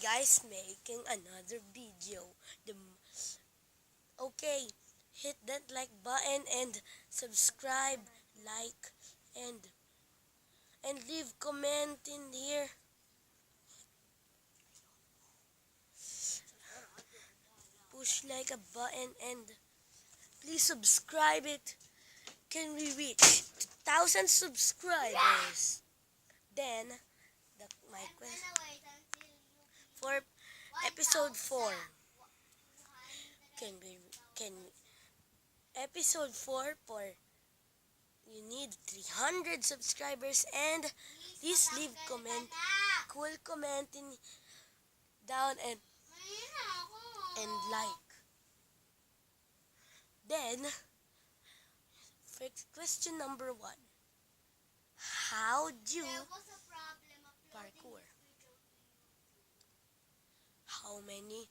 guys, making another video. Okay, hit that like button and subscribe, like, and leave comment in here. Push like a button and please subscribe it. Can we reach 2,000 subscribers? Then my question for episode 4. Can episode 4 for you need 300 subscribers and please leave cool comment down and like. Then for question number 1, how do parkour? How many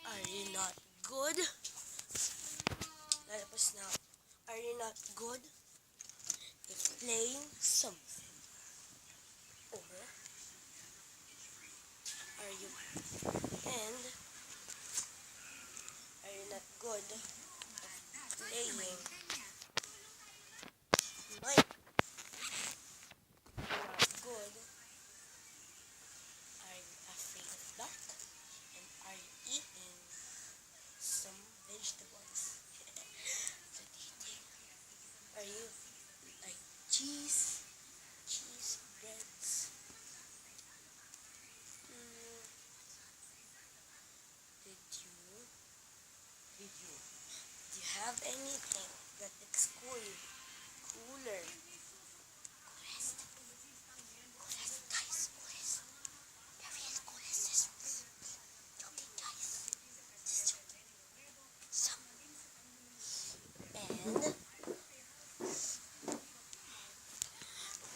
are you not good? Let us know. Are you not good if playing something? Or are you not good at playing Minecraft? Not good. Are you afraid of dark? And are you eating some vegetables? What do you think? Are you like cheese breads? Do you have anything that looks cooler? Coolest. Guys, coolest. The real coolest is joking, guys. Just joking. And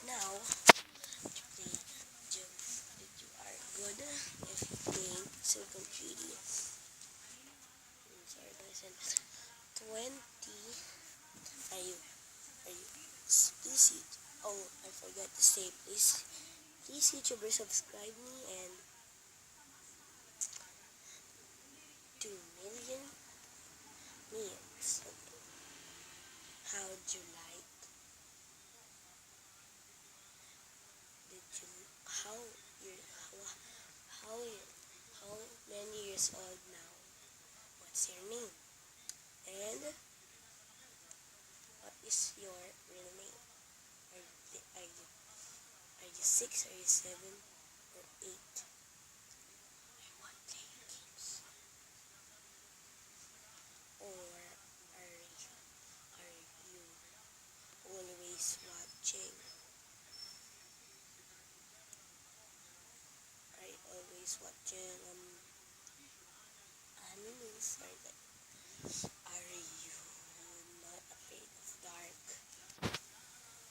now, to play that you are good if you play Silicon 3D. Sorry guys, and 20. Are you please I forgot to say, please YouTubers subscribe me and 2 million millions. How'd you like? How many years old now? What's your name? And what is your real name? Are you 6? Are you 7? Or 8? I want playing games. Or are you always watching? Are you always watching animes or that? Are you not afraid of dark?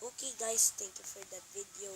Okay guys, thank you for that video.